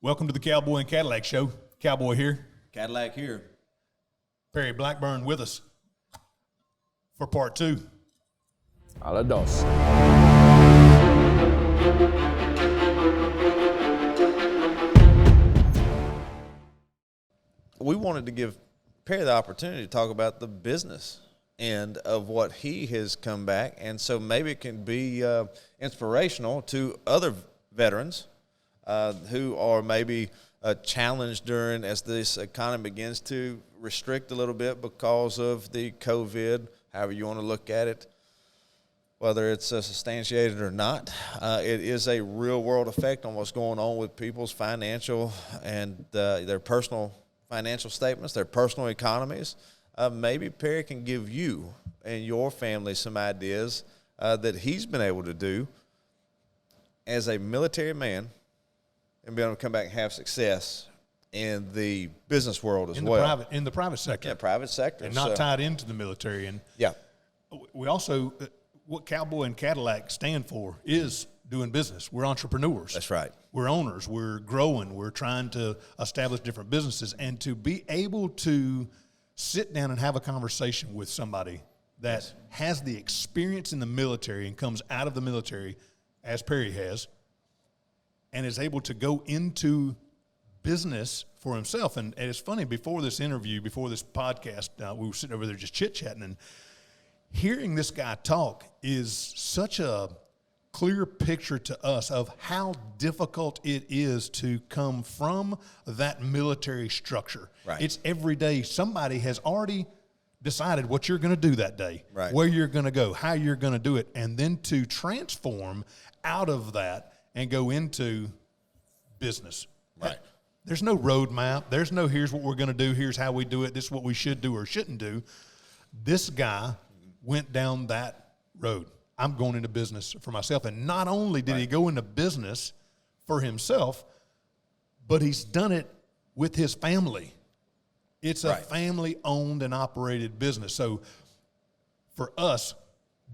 Welcome to the Cowboy and Cadillac Show. Cowboy here. Cadillac here. Perry Blackburn with us for part 2. A la dos. We wanted to give Perry the opportunity to talk about the business end of what he has come back, and so maybe it can be inspirational to other veterans who are maybe challenged during as this economy begins to restrict a little bit because of the COVID, however you want to look at it, whether it's substantiated or not. It is a real-world effect on what's going on with people's financial and their personal financial statements, their personal economies. Maybe Perry can give you and your family some ideas that he's been able to do as a military man and be able to come back and have success in the business world as well. In the private sector. Yeah, private sector. And not tied into the military. And yeah. We also, what Cowboy and Cadillac stand for is doing business. We're entrepreneurs. That's right. We're owners. We're growing. We're trying to establish different businesses. And to be able to sit down and have a conversation with somebody that has the experience in the military and comes out of the military, as Perry has, and is able to go into business for himself. And it's funny, before this interview, before this podcast, we were sitting over there just chit-chatting, and hearing this guy talk is such a clear picture to us of how difficult it is to come from that military structure. Right. It's every day. Somebody has already decided what you're going to do that day, right, where you're going to go, how you're going to do it, and then to transform out of that and go into business. Right. There's no roadmap. There's no here's what we're going to do, here's how we do it, this is what we should do or shouldn't do. This guy went down that road. I'm going into business for myself. And not only did he go into business for himself, but he's done it with his family. It's a family-owned and operated business. So for us,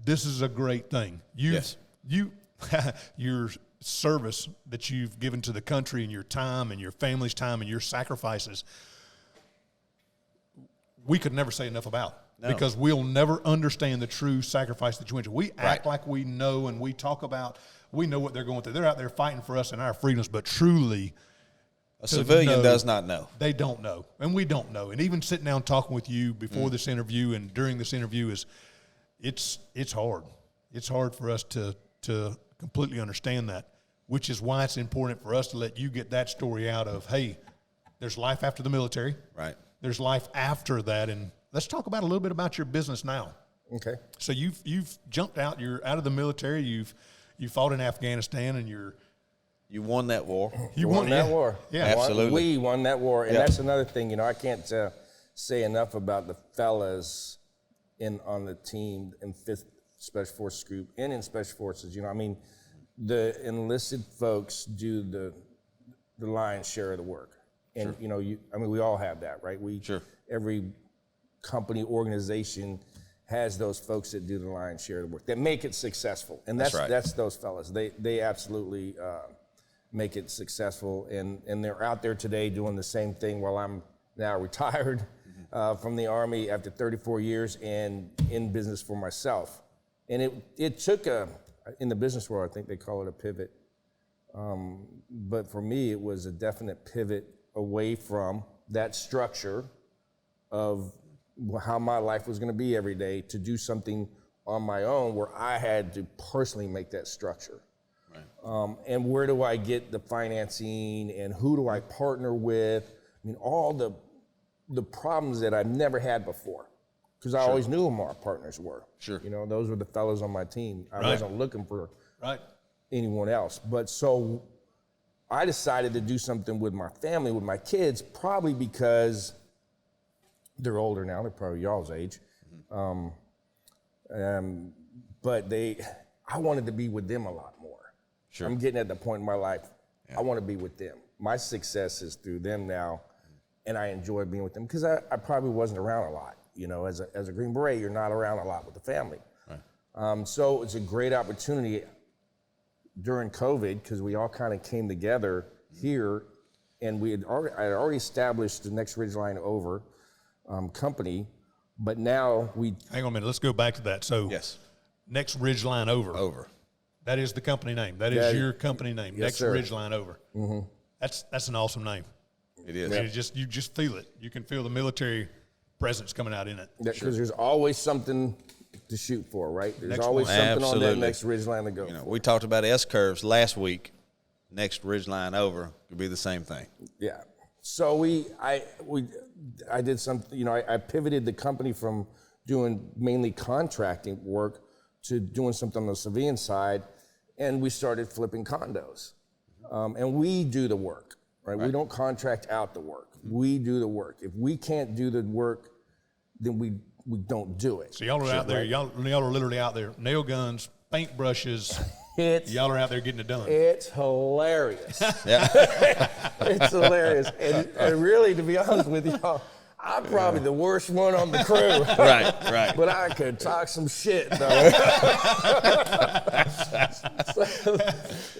this is a great thing. Your service that you've given to the country and your time and your family's time and your sacrifices, we could never say enough about. No. Because we'll never understand the true sacrifice that you went to. We act like we know, and we talk about, we know what they're going through. They're out there fighting for us and our freedoms, but truly, a civilian does not know. They don't know, and we don't know. And even sitting down talking with you before this interview and during this interview it's hard. It's hard for us to completely understand that, which is why it's important for us to let you get that story out of, hey, there's life after the military. Right. There's life after that, and let's talk about a little bit about your business now. Okay. So you've jumped out. You're out of the military. You fought in Afghanistan, and you won that war. You won that war. Yeah, absolutely. We won that war, and that's another thing. I can't say enough about the fellas on the team in 5th Special Forces Group and in Special Forces. The enlisted folks do the lion's share of the work, and we all have that, right? Every company, organization has those folks that do the lion's share of the work, that make it successful. And that's those fellas. They absolutely make it successful, and they're out there today doing the same thing while I'm now retired from the Army after 34 years and in business for myself. And it took in the business world, I think they call it a pivot. But for me, it was a definite pivot away from that structure of how my life was going to be every day to do something on my own where I had to personally make that structure. Right. And where do I get the financing and who do I partner with? All the problems that I've never had before, because I always knew who my partners were. Sure. Those were the fellows on my team. I wasn't looking for anyone else. But so I decided to do something with my family, with my kids, probably because they're older now. They're probably y'all's age. But I wanted to be with them a lot more. Sure. I'm getting at the point in my life, I want to be with them. My success is through them now, and I enjoy being with them because I probably wasn't around a lot. As a Green Beret, you're not around a lot with the family. Right. So it's a great opportunity during COVID, because we all kind of came together here and I had already established the next Ridgeline Over company, but now we. Hang on a minute. Let's go back to that. So, Yes. Next Ridgeline Over. Over. That is the company name. That is your company name. Yes, Next sir. Ridgeline Over. Mm-hmm. That's an awesome name. It is. I mean, you just feel it. You can feel the military presence coming out in it. Because there's always something to shoot for, right? There's Next always one. something on that Absolutely. next Ridgeline to go. You know, we talked about S-curves last week. Next Ridgeline Over could be the same thing. Yeah. So I did something, I pivoted the company from doing mainly contracting work to doing something on the civilian side, and we started flipping condos. And we do the work, right? We don't contract out the work. We do the work. If we can't do the work, then we don't do it. So y'all are out there. Right? Y'all are literally out there. Nail guns, paint brushes. Y'all are out there getting it done. It's hilarious. Yeah. It's hilarious. And really, to be honest with y'all, I'm probably the worst one on the crew. Right. But I could talk some shit, though.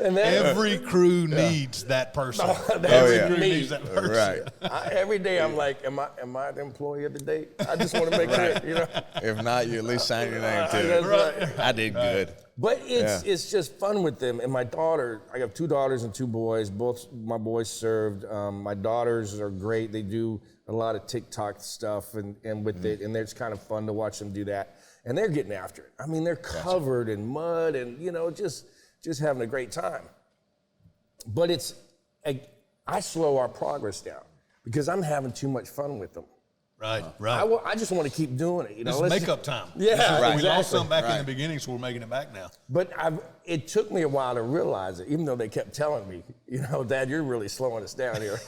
And then, Every crew needs that person. Every Crew me. needs that person. Right. every day I'm like, am I the employee of the day? I just want to make sure, If not, you at least sign your name to That's it. right. I did good. But it's just fun with them. And my daughter, I have 2 daughters and 2 boys. Both my boys served. My daughters are great. They do a lot of TikTok stuff and with it, and it's kind of fun to watch them do that. And they're getting after it. I mean, they're covered in mud and just having a great time. But I slow our progress down because I'm having too much fun with them. Right. I just want to keep doing it. This is makeup time. Yeah, We lost exactly. some back in the beginning, so we're making it back now. But it took me a while to realize it, even though they kept telling me, Dad, you're really slowing us down here.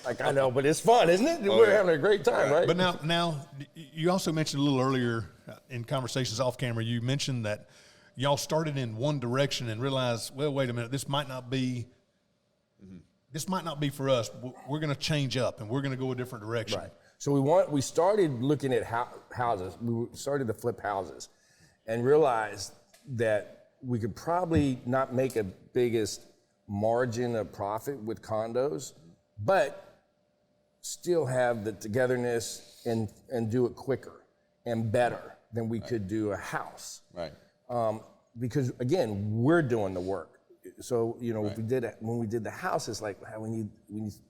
Like, I know, but it's fun, isn't it? We're having a great time, right? But now, you also mentioned a little earlier in conversations off camera, you mentioned that y'all started in one direction and realized, well, wait a minute, this might not be for us. We're going to change up and we're going to go a different direction. Right. So we started looking at houses. We started to flip houses and realized that we could probably not make a biggest margin of profit with condos, but still have the togetherness and do it quicker and better than we could do a house. Right. Because again, we're doing the work. So if when we did the house, it's like we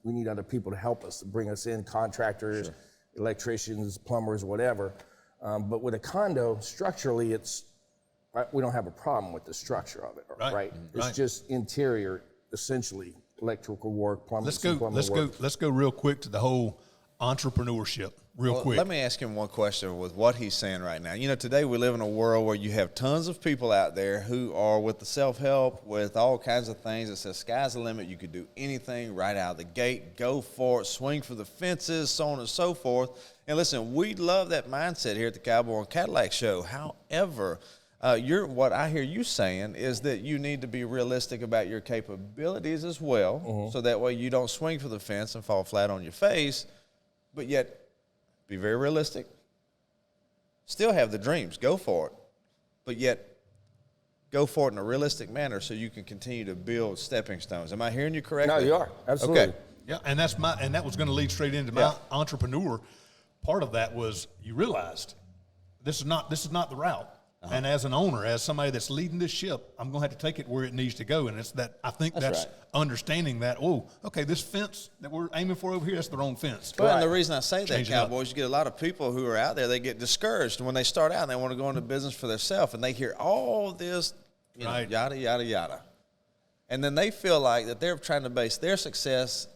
need other people to help us, to bring us in, contractors, electricians, plumbers, whatever. But with a condo, structurally, we don't have a problem with the structure of it, right? It's just interior, essentially, electrical work, plumbing. Let's go real quick to the whole entrepreneurship. Quick. Let me ask him one question with what he's saying right now. Today we live in a world where you have tons of people out there who are with the self-help, with all kinds of things that says sky's the limit. You could do anything right out of the gate, go for it, swing for the fences, so on and so forth. And listen, we love that mindset here at the Cowboy and Cadillac Show. However, what I hear you saying is that you need to be realistic about your capabilities as well, so that way you don't swing for the fence and fall flat on your face, but yet be very realistic. Still have the dreams. Go for it. But yet, go for it in a realistic manner so you can continue to build stepping stones. Am I hearing you correctly? No, you are. Absolutely. Okay. Yeah, and that was going to lead straight into my entrepreneur. Part of that was you realized this is not the route. And as an owner, as somebody that's leading this ship, I'm going to have to take it where it needs to go. And it's that I think that's understanding that, this fence that we're aiming for over here, that's the wrong fence. Well, and the reason I say that, Change it up. Cowboys, you get a lot of people who are out there, they get discouraged when they start out and they want to go into business for themselves, and they hear all this, yada, yada, yada. And then they feel like that they're trying to base their success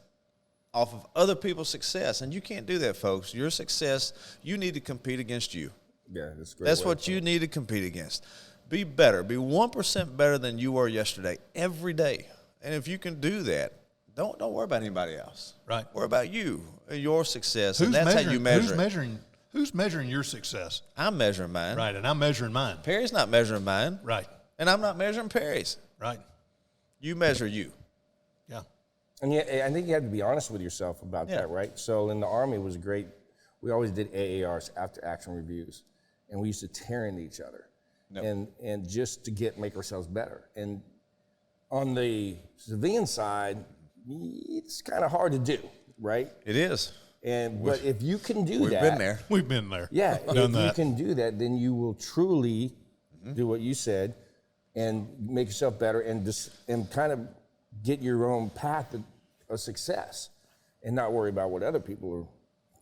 off of other people's success. And you can't do that, folks. Your success, you need to compete against you. Yeah, that's great. That's what you need to compete against. Be better. Be 1% better than you were yesterday every day. And if you can do that, don't worry about anybody else. Right. Worry about you and your success. And that's how you measure it. Who's measuring your success? I'm measuring mine. Right, and I'm measuring mine. Perry's not measuring mine. Right. And I'm not measuring Perry's. Right. You measure you. Yeah. And I think you have to be honest with yourself about that, right? So in the Army, it was great. We always did AARs, after action reviews, and we used to tear into each other, and just to make ourselves better. And on the civilian side, it's kind of hard to do, right? It is. But if you can do We've that, been there. We've been there. Yeah, Done if that. you can do that, then you will truly do what you said and make yourself better and kind of get your own path of success and not worry about what other people are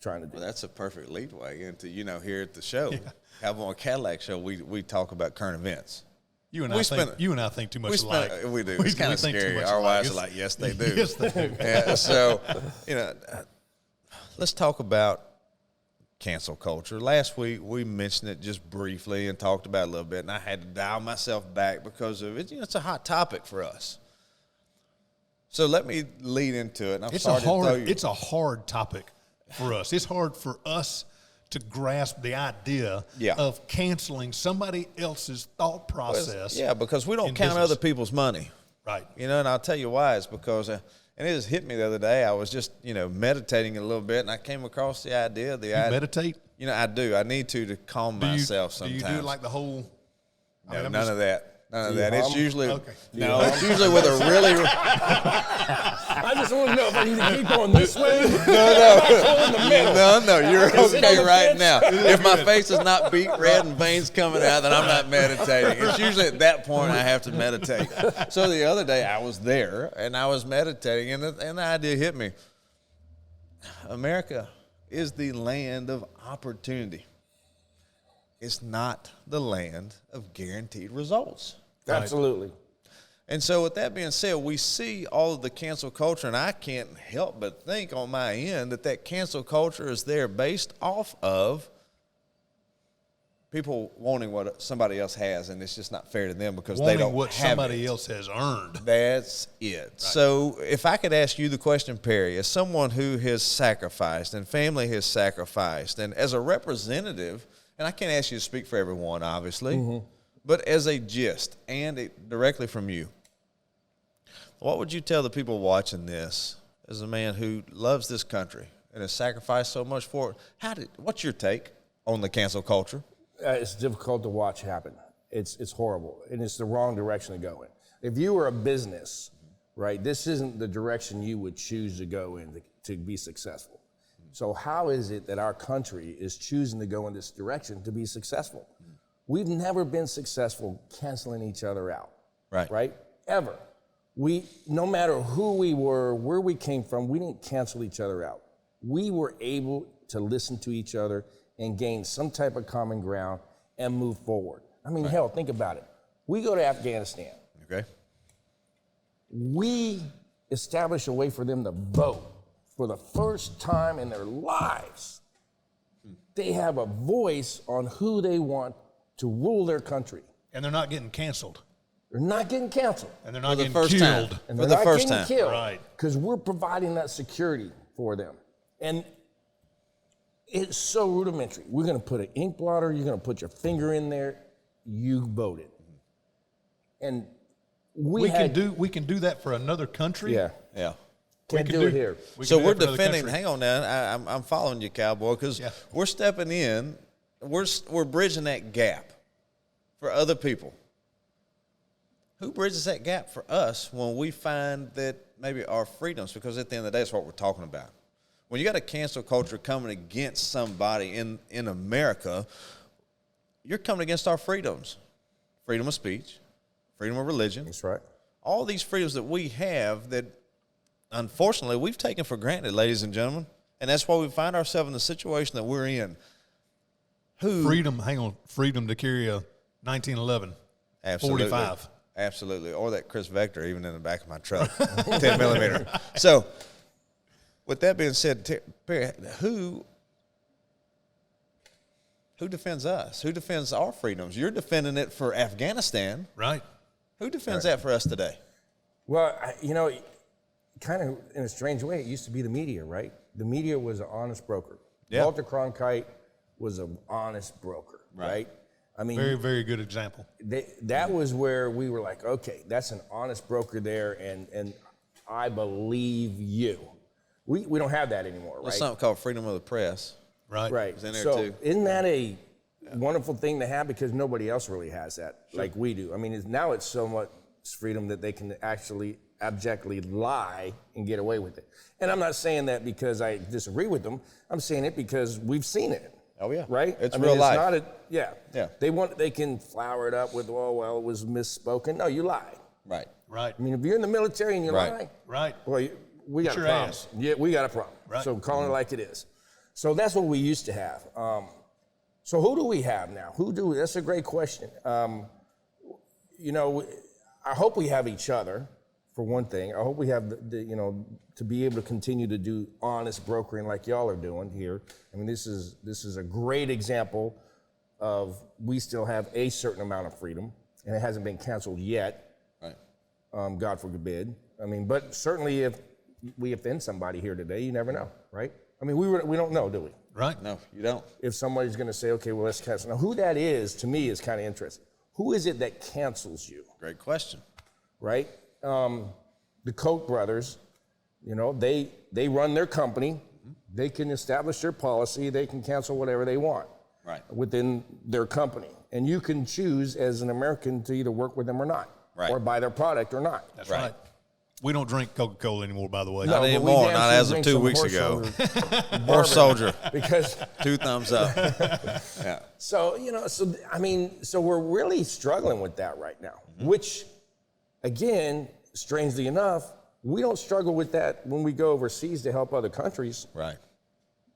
trying to do. Well, that's a perfect leadway into, here at the show. Have on a Cadillac show, we talk about current events. You and I think too much alike. We do. It's kind of think too scary. much Our alike. wives are like, yes, they do. Yes, they do. Yeah, so, let's talk about cancel culture. Last week, we mentioned it just briefly and talked about it a little bit, and I had to dial myself back because of it. It's a hot topic for us. So let me lead into it. It's a hard topic for us. It's hard for us to grasp the idea of canceling somebody else's thought process. Yeah, because we don't count business. other people's money. Right. And I'll tell you why. It's because, and it just hit me the other day. I was just, meditating a little bit, and I came across the idea. Meditate? I do. I need to calm myself sometimes. Do you do like the whole? No, none of that. None of that. It's usually Okay. no. It's usually with a really. I just want to know if I need to keep going this way. No. You're sit on okay the right fence. now. If my face is not beat red and veins coming out, then I'm not meditating. It's usually at that point I have to meditate. So the other day I was there and I was meditating, and the idea hit me. America is the land of opportunity. It's not the land of guaranteed results. Absolutely. And so with that being said, we see all of the cancel culture, and I can't help but think on my end that cancel culture is there based off of people wanting what somebody else has, and it's just not fair to them because they don't what have somebody it. else has earned. That's it. Right. So if I could ask you the question, Perry, as someone who has sacrificed and family has sacrificed, and as a representative, and I can't ask you to speak for everyone, obviously, but as a gist and directly from you, what would you tell the people watching this as a man who loves this country and has sacrificed so much for it? What's your take on the cancel culture? It's difficult to watch happen. It's horrible, and it's the wrong direction to go in. If you were a business, right, this isn't the direction you would choose to go in to be successful. So how is it that our country is choosing to go in this direction to be successful? We've never been successful canceling each other out, right? Ever. No matter who we were, where we came from, we didn't cancel each other out. We were able to listen to each other and gain some type of common ground and move forward. I mean, hell, think about it. We go to Afghanistan. Okay. We establish a way for them to vote for the first time in their lives. They have a voice on who they want to rule their country. And they're not getting canceled. They're not getting canceled. And they're not For the getting first killed. time. And For they're the not first getting time. killed. Right. Because we're providing that security for them. And it's so rudimentary. We're going to put an ink blotter. You're going to put your finger in there. You voted. And we can do that for another country. Yeah. Yeah. Can't do it here. So we're defending. Hang on now. I'm following you, Cowboy, because we're stepping in. We're bridging that gap for other people. Who bridges that gap for us when we find that maybe our freedoms? Because at the end of the day, that's what we're talking about. When you got a cancel culture coming against somebody in America, you're coming against our freedoms. Freedom of speech, freedom of religion. That's right. All these freedoms that we have that, unfortunately, we've taken for granted, ladies and gentlemen. And that's why we find ourselves in the situation that we're in. Freedom to carry a 1911 Absolutely. 45. Absolutely. Or that Chris Vector, even in the back of my truck, 10 millimeter. So, with that being said, Perry, who defends us? Who defends our freedoms? You're defending it for Afghanistan. Right. Who defends that for us today? Well, kind of in a strange way, it used to be the media, right? The media was an honest broker. Yeah. Walter Cronkite was an honest broker, right? I mean, Very, very good example. that was where we were like, okay, that's an honest broker there, and I believe you. We don't have that anymore, right? There's something called freedom of the press. Right. Right. It's in there so too. Isn't that a wonderful thing to have, because nobody else really has that like we do? I mean, now it's so much freedom that they can actually abjectly lie and get away with it. And I'm not saying that because I disagree with them. I'm saying it because we've seen it. Oh, yeah. Right? It's real life. Not yeah. Yeah. They can flower it up with, oh, well, it was misspoken. No, you lie. Right. Right. I mean, if you're in the military and you lie, Right. well, we got a your problem. ass. Yeah, we got a problem. Right. So calling it like it is. So that's what we used to have. So who do we have now? That's a great question. You know, I hope we have each other, for one thing. I hope we have to be able to continue to do honest brokering like y'all are doing here. I mean, this is a great example of we still have a certain amount of freedom, and it hasn't been canceled yet. Right. God forbid. I mean, but certainly if we offend somebody here today, you never know, right? I mean, we don't know, do we? Right. No, you don't. If somebody's going to say, okay, well, let's cancel. Now, who that is, to me, is kind of interesting. Who is it that cancels you, Great question. right? The Koch brothers, you know, they run their company. They can establish their policy. They can cancel whatever they want within their company. And you can choose as an American to either work with them or not, or buy their product or not. That's right. We don't drink Coca-Cola anymore, by the way. Not anymore, not as of 2 weeks ago. More soldier. Because 2 thumbs up. Yeah. So, you know, so we're really struggling with that right now, which, again, strangely enough, we don't struggle with that when we go overseas to help other countries. Right.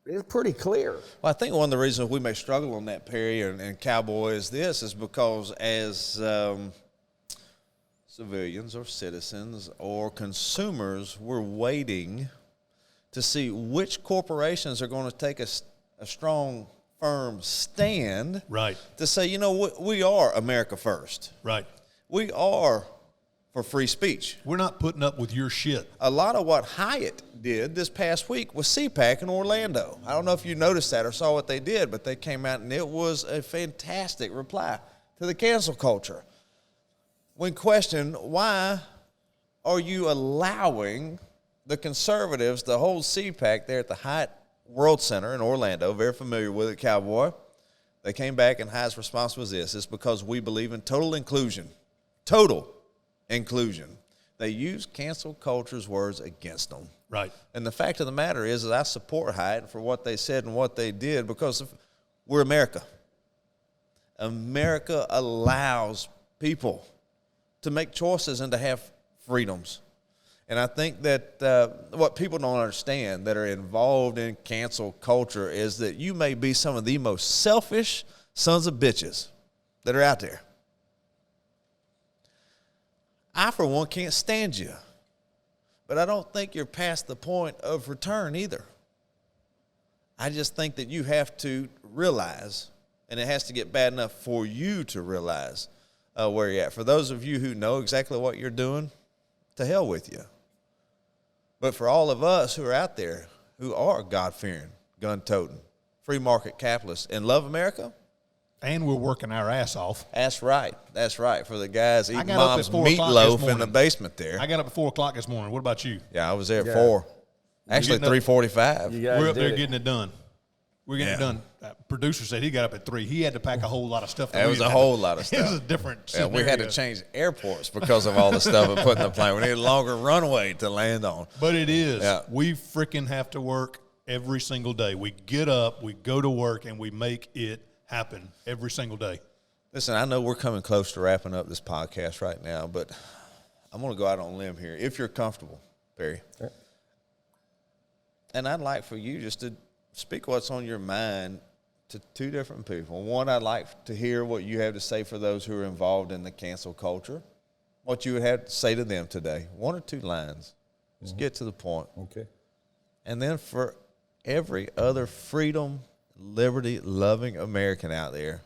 It's pretty clear. Well, I think one of the reasons we may struggle on that, Perry, and Cowboy, is because as civilians or citizens or consumers, we're waiting to see which corporations are going to take a strong, firm stand to say, you know, we are America first. Right. We are for free speech. We're not putting up with your shit. A lot of what Hyatt did this past week was CPAC in Orlando. I don't know if you noticed that or saw what they did, but they came out and it was a fantastic reply to the cancel culture. When questioned, why are you allowing the conservatives to hold CPAC there at the Hyatt World Center in Orlando, very familiar with it, Cowboy? They came back and Hyatt's response was this: it's because we believe in total inclusion. Total inclusion. They use cancel culture's words against them. Right. And the fact of the matter is I support Hyatt for what they said and what they did because we're America. America allows people to make choices and to have freedoms. And I think that what people don't understand that are involved in cancel culture is that you may be some of the most selfish sons of bitches that are out there. I, for one, can't stand you. But I don't think you're past the point of return either. I just think that you have to realize, and it has to get bad enough for you to realize where you're at. For those of you who know exactly what you're doing, to hell with you. But for all of us who are out there who are God-fearing, gun-toting, free market capitalists and love America, And we're working our ass off. that's right. That's right. For the guys eating got up at mom's 4 o'clock this meatloaf in the morning. basement there. I got up at 4 o'clock this morning. What about you? Yeah, I was there at 4. Actually, getting up- 3:45. You guys We're up there did it. getting it done. We're getting it done. Producer said he got up at 3. He had to pack a whole lot of stuff. It was a whole lot of It was stuff. a different Yeah, we had to scenario. change airports because of all the stuff we put in the plane. We need a longer runway to land on. But it is. Yeah. We freaking have to work every single day. We get up, we go to work, and we make it happen every single day. Listen, I know we're coming close to wrapping up this podcast right now, but I'm going to go out on a limb here, if you're comfortable, Perry. Yeah. And I'd like for you just to speak what's on your mind to 2 different people. One, I'd like to hear what you have to say for those who are involved in the cancel culture, what you would have to say to them today. 1 or 2 lines. Just get to the point. Okay. And then for every other freedom, liberty, loving American out there,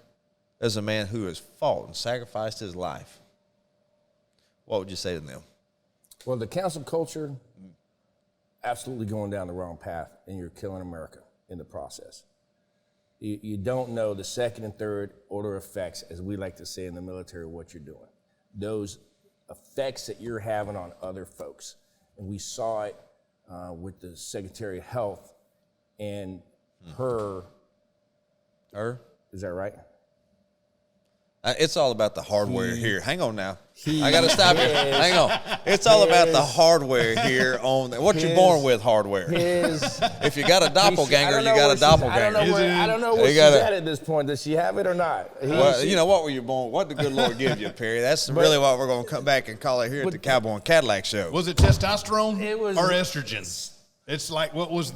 there's a man who has fought and sacrificed his life. What would you say to them? Well, the cancel culture, absolutely going down the wrong path, and you're killing America in the process. You don't know the second and third order effects, as we like to say in the military, what you're doing. Those effects that you're having on other folks. And we saw it with the Secretary of Health and her, Her? is that right? It's all about the hardware here. Hang on now. I got to stop you. Hang on. It's all about the hardware here. What you born with hardware. If you got a doppelganger, you got a doppelganger. I don't know where she's at this point. Does she have it or not? Well, what were you born? What did the good Lord give you, Perry? That's really what we're going to come back and call it here at the Cowboy and Cadillac Show. Was it testosterone or estrogen? It's like, what was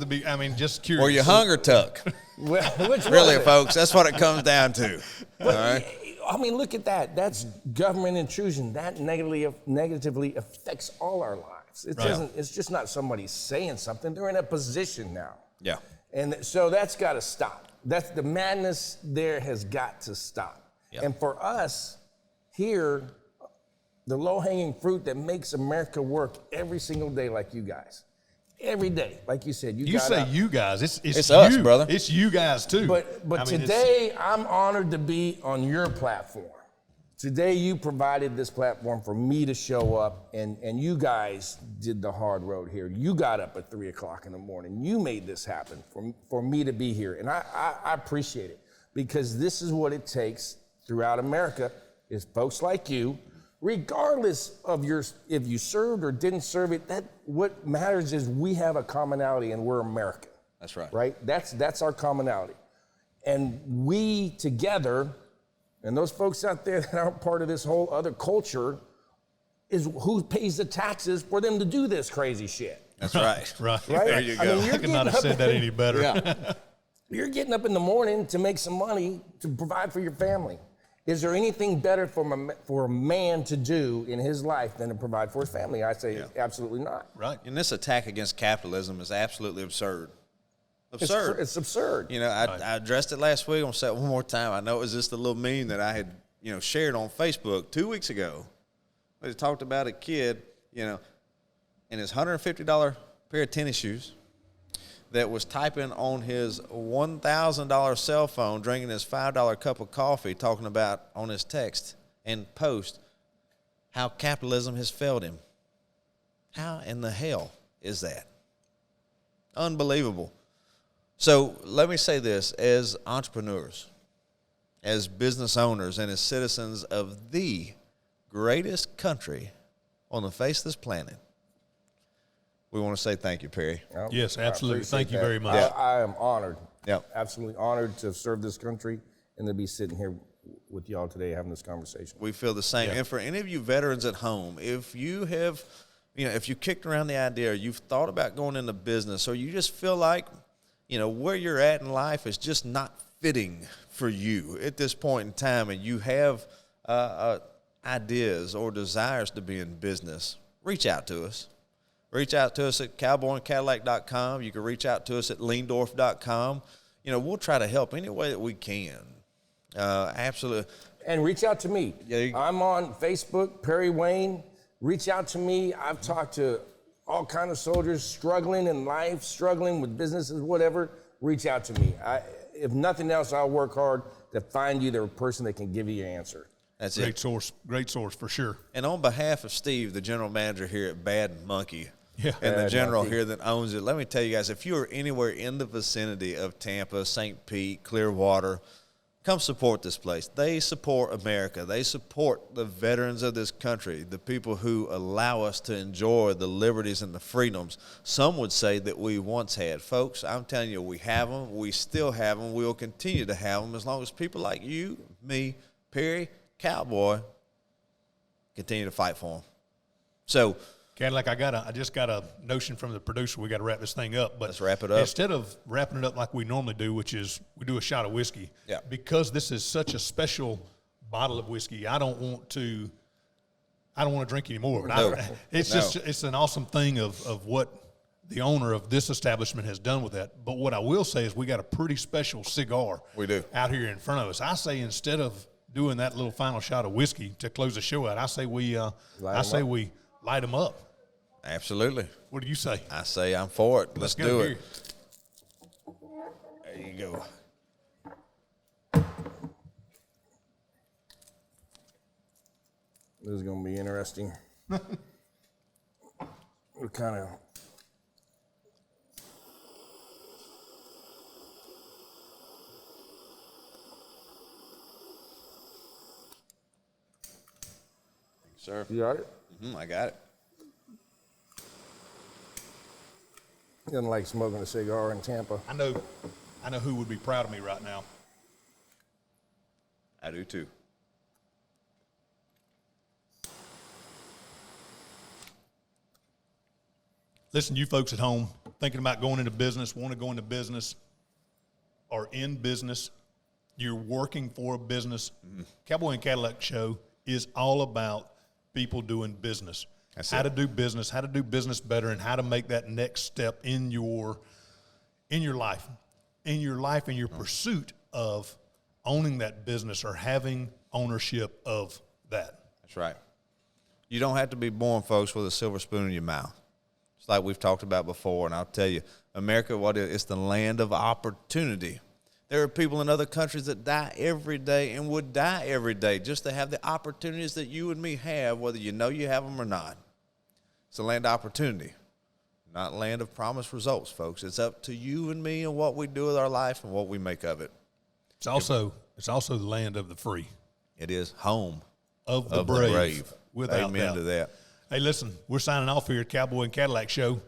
just curious. Were you hung or tuck? Which really, folks, that's what it comes down to. All right? I mean, look at that. That's government intrusion. That negatively affects all our lives. It doesn't. It's just not somebody saying something. They're in a position now. Yeah. And so that's got to stop. That's the madness there has got to stop. Yep. And for us here, the low-hanging fruit that makes America work every single day, like you guys. Every day, like you said, you say you guys. It's us, you, brother. It's you guys too. But today, I'm honored to be on your platform. Today, you provided this platform for me to show up, and you guys did the hard road here. You got up at 3 o'clock in the morning. You made this happen for me to be here, and I appreciate it, because this is what it takes throughout America, is folks like you. Regardless of if you served or didn't serve it, what matters is we have a commonality, and we're America. That's right. Right? That's our commonality. And we together, and those folks out there that aren't part of this whole other culture, is who pays the taxes for them to do this crazy shit. That's right. Right. There you go. I could not have said that any better. Yeah. You're getting up in the morning to make some money to provide for your family. Is there anything better for a man to do in his life than to provide for his family? I say absolutely not. Right. And this attack against capitalism is absolutely absurd. Absurd. It's absurd. I addressed it last week. I'm going to say it one more time. I know it was just a little meme that I had, shared on Facebook 2 weeks ago. They talked about a kid, in his $150 pair of tennis shoes that was typing on his $1,000 cell phone, drinking his $5 cup of coffee, talking about on his text and post how capitalism has failed him. How in the hell is that? Unbelievable. So let me say this, as entrepreneurs, as business owners, and as citizens of the greatest country on the face of this planet, we want to say thank you, Perry. Yes, absolutely. Thank you very much. I am honored. Yep. Absolutely honored to have served this country and to be sitting here with y'all today having this conversation. We feel the same. Yeah. And for any of you veterans at home, if you have, if you kicked around the idea, or you've thought about going into business, or you just feel like, where you're at in life is just not fitting for you at this point in time, and you have ideas or desires to be in business, reach out to us. Reach out to us at cowboyandcadillac.com. You can reach out to us at leendorf.com. We'll try to help any way that we can. Absolutely. And reach out to me. Yeah, I'm on Facebook, Perry Wayne. Reach out to me. I've talked to all kinds of soldiers struggling in life, struggling with businesses, whatever. Reach out to me. If nothing else, I'll work hard to find you the person that can give you an answer. That's it. Great source for sure. And on behalf of Steve, the general manager here at Bad Monkey, and the Bad general Monkey here that owns it, let me tell you guys, if you are anywhere in the vicinity of Tampa, St. Pete, Clearwater, come support this place. They support America. They support the veterans of this country, the people who allow us to enjoy the liberties and the freedoms some would say that we once had. Folks, I'm telling you, we have them. We still have them. We will continue to have them as long as people like you, me, Perry, Cowboy continue to fight for them. So, Cadillac, I just got a notion from the producer. We got to wrap this thing up. But let's wrap it up. Instead of wrapping it up like we normally do, which is we do a shot of whiskey, because this is such a special bottle of whiskey, I don't want to drink anymore. No. It's an awesome thing of what the owner of this establishment has done with that. But what I will say is we got a pretty special cigar we do out here in front of us. I say instead of doing that little final shot of whiskey to close the show out, I say we light them up. Absolutely. What do you say? I say I'm for it. Let's do it. There you go. This is going to be interesting. What kind of... Sir. You got it? I got it. He doesn't like smoking a cigar in Tampa. I know who would be proud of me right now. I do too. Listen, you folks at home thinking about going into business, want to go into business, or in business, you're working for a business. Cowboy and Cadillac Show is all about people doing business. How to do business better, and how to make that next step in your life, in your pursuit of owning that business or having ownership of that. That's right. You don't have to be born, folks, with a silver spoon in your mouth. It's like we've talked about before, and I'll tell you, America, it's the land of opportunity. There are people in other countries that die every day and would die every day just to have the opportunities that you and me have, whether you know you have them or not. It's a land of opportunity, not land of promised results, folks. It's up to you and me and what we do with our life and what we make of it. It's also the land of the free. It is home of the brave. Without Amen doubt. to that. Hey, listen, we're signing off here at Cowboy and Cadillac Show.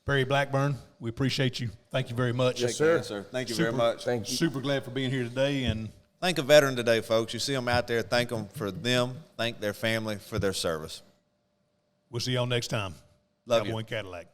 Perry Blackburn, we appreciate you. Thank you very much. Yes, sir. Yes, sir. Thank you very much. Thank you. Super glad for being here today. And Thank a veteran today, folks. You see them out there, thank them for them, thank their family for their service. we'll see y'all next time. Love Cowboy you. and Cadillac.